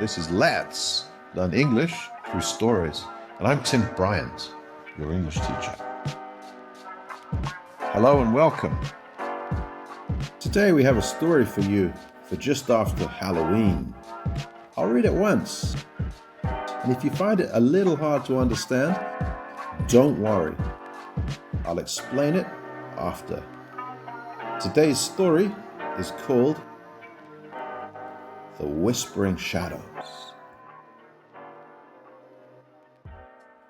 This is Let's Learn English Through Stories, and I'm Tim Bryant, your English teacher. Hello and welcome. Today we have a story for you for just after Halloween. I'll read it once, and if you find it a little hard to understand, don't worry. I'll explain it after. Today's story is called The Whispering Shadows.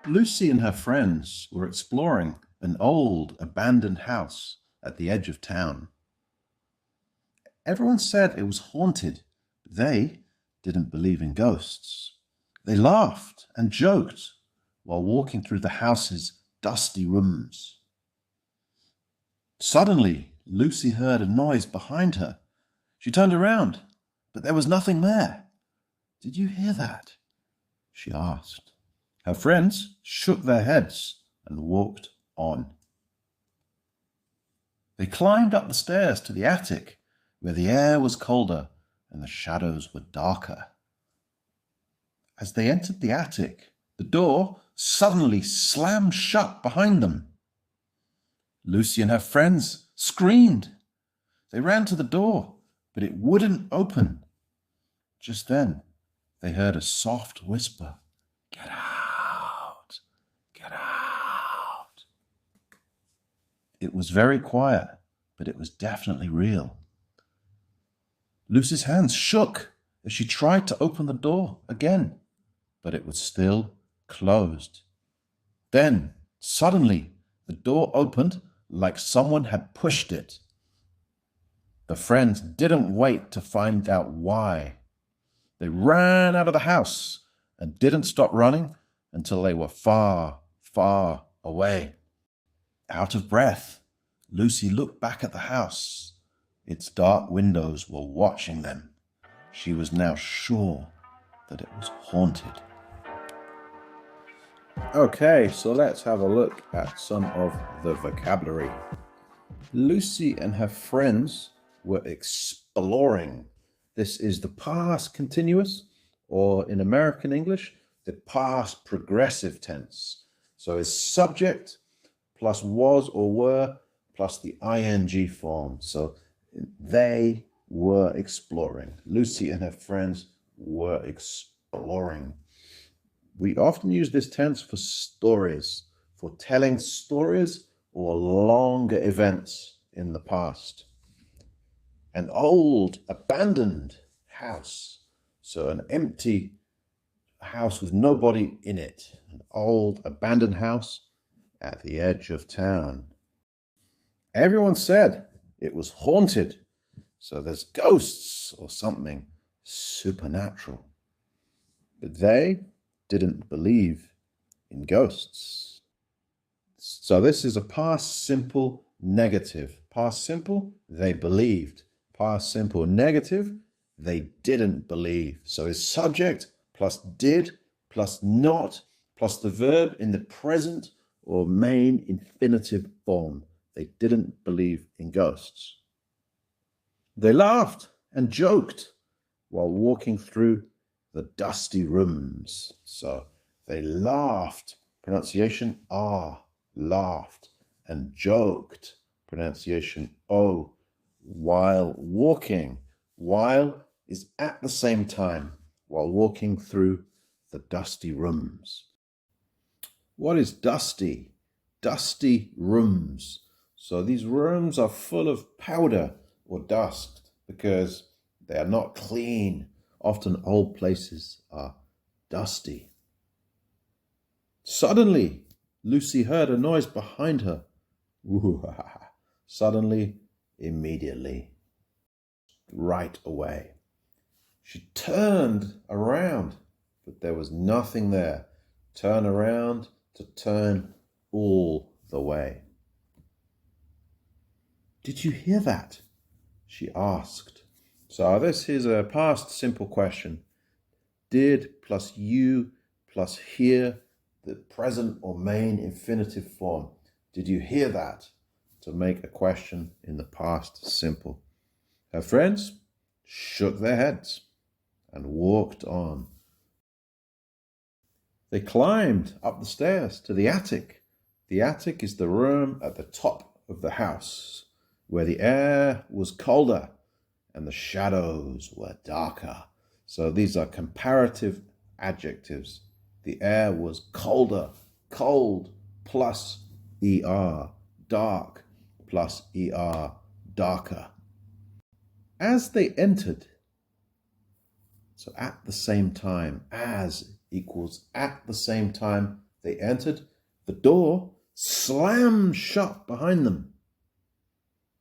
Lucy and her friends were exploring an old abandoned house at the edge of town. Everyone said it was haunted, but they didn't believe in ghosts. They laughed and joked while walking through the house's dusty rooms. Suddenly, Lucy heard a noise behind her. She turned around, but there was nothing there. "Did you hear that?" she asked. Her friends shook their heads and walked on. They climbed up the stairs to the attic, where the air was colder and the shadows were darker. As they entered the attic, the door suddenly slammed shut behind them. Lucy and her friends screamed. They ran to the door, but it wouldn't open. Just then, they heard a soft whisper, "Get out! Get out!" It was very quiet, but it was definitely real. Lucy's hands shook as she tried to open the door again, but it was still closed. Then, suddenly, the door opened like someone had pushed it. The friends didn't wait to find out why. They ran out of the house and didn't stop running until they were far, far away. Out of breath, Lucy looked back at the house. Its dark windows were watching them. She was now sure that it was haunted. Okay, so let's have a look at some of the vocabulary. Lucy and her friends were exploring. This is the past continuous, or in American English, the past progressive tense. So it's subject plus was or were plus the ing form. So they were exploring. Lucy and her friends were exploring. We often use this tense for stories, for telling stories or longer events in the past. An old, abandoned house. So an empty house with nobody in it. An old, abandoned house at the edge of town. Everyone said it was haunted. So there's ghosts or something supernatural. But they didn't believe in ghosts. So this is a past simple negative. Past simple, they believed. Past simple negative, they didn't believe. So it's subject plus did plus not plus the verb in the present or main infinitive form. They didn't believe in ghosts. They laughed and joked while walking through the dusty rooms. So they laughed, pronunciation R, laughed, and joked, pronunciation O, while walking. While is at the same time, while walking through the dusty rooms. What is dusty? Dusty rooms. So these rooms are full of powder or dust because they are not clean. Often old places are dusty. Suddenly, Lucy heard a noise behind her. Suddenly, immediately, right away. She turned around, but there was nothing there. Turn around to turn all the way. "Did you hear that?" she asked. So this is a past simple question. Did plus you plus hear, the present or main infinitive form. Did you hear that? To make a question in the past simple. Her friends shook their heads and walked on. They climbed up the stairs to the attic. The attic is the room at the top of the house, where the air was colder and the shadows were darker. So these are comparative adjectives. The air was colder, cold plus er, dark plus er, darker. As they entered, so at the same time, as equals at the same time they entered, the door slammed shut behind them.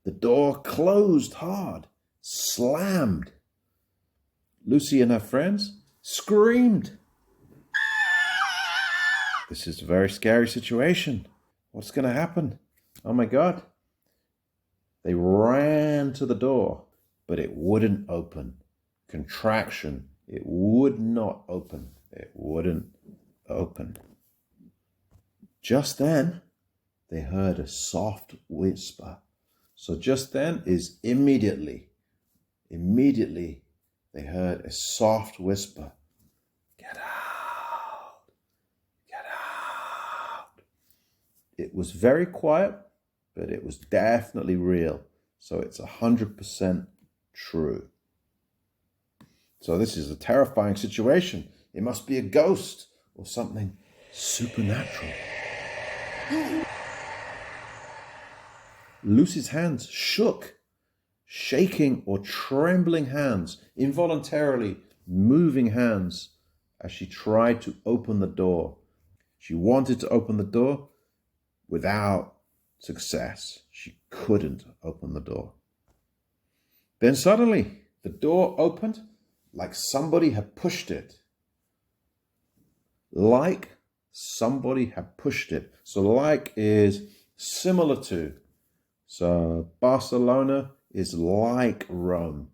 The door closed hard, slammed. Lucy and her friends screamed. This is a very scary situation. What's going to happen? Oh my God. They ran to the door, but it wouldn't open. Contraction. It would not open. It wouldn't open. Just then, they heard a soft whisper. So just then is immediately. Immediately, they heard a soft whisper. Get out. Get out. It was very quiet, but it was definitely real. So it's 100% true. So this is a terrifying situation. It must be a ghost or something supernatural. Lucy's hands shook, shaking or trembling hands, involuntarily moving hands as she tried to open the door. She wanted to open the door without success. She couldn't open the door. Then suddenly the door opened like somebody had pushed it. Like somebody had pushed it. So like is similar to. So Barcelona is like Rome.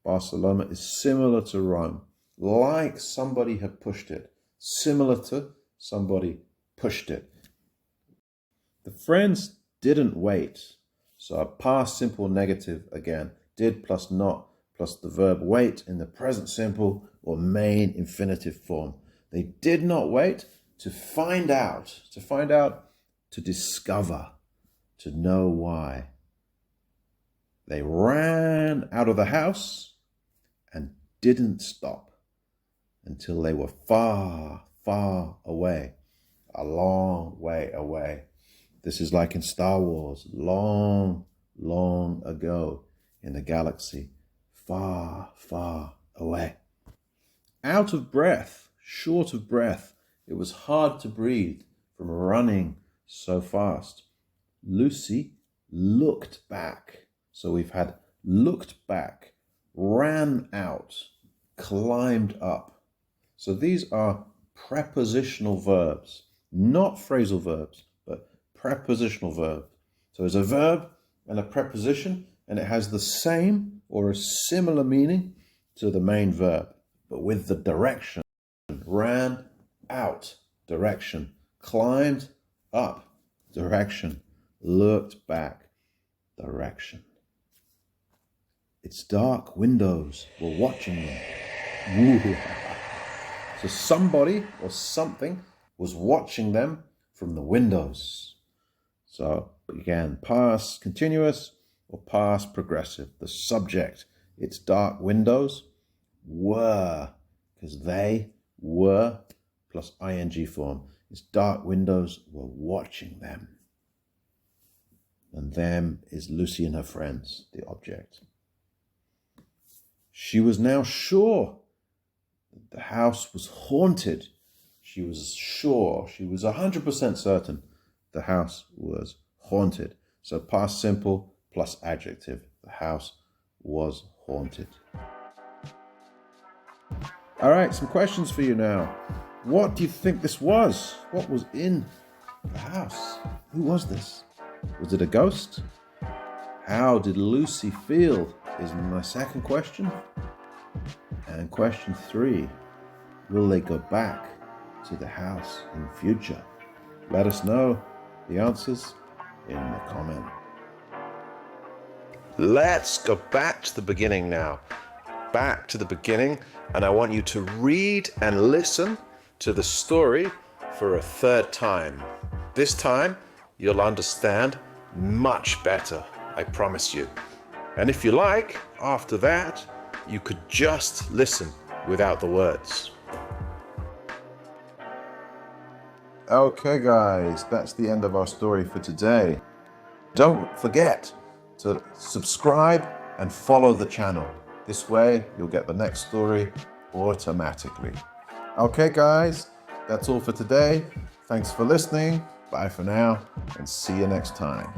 Barcelona is similar to Rome. Like somebody had pushed it. Similar to somebody pushed it. The friends didn't wait. So past simple negative again. Did plus not plus the verb wait in the present simple or main infinitive form. They did not wait to find out, to discover, to know why. They ran out of the house and didn't stop until they were far, far away, a long way away. This is like in Star Wars, long, long ago in the galaxy, far, far away. Out of breath, short of breath, it was hard to breathe from running so fast. Lucy looked back. So we've had looked back, ran out, climbed up. So these are prepositional verbs, not phrasal verbs, but prepositional verbs. So it's a verb and a preposition, and it has the same or a similar meaning to the main verb, but with the direction. Ran out, direction. Climbed up, direction. Looked back, direction. Its dark windows were watching them. Ooh. So somebody or something was watching them from the windows. So again, past continuous or past progressive. The subject, its dark windows were, because they were plus ing form. Its dark windows were watching them. And them is Lucy and her friends, the object. She was now sure that the house was haunted. She was sure, she was 100% certain the house was haunted. So past simple plus adjective. The house was haunted. All right, some questions for you now. What do you think this was? What was in the house? Who was this? Was it a ghost? How did Lucy feel is my second question. And question 3, will they go back to the house in future? Let us know the answers in the comment. Let's go back to the beginning now. back to the beginning and I want you to read and listen to the story for a third time. This time, you'll understand much better, I promise you. And if you like, after that, you could just listen without the words. Okay guys, that's the end of our story for today. Don't forget to subscribe and follow the channel. This way, you'll get the next story automatically. Okay guys, that's all for today. Thanks for listening. Bye for now and see you next time.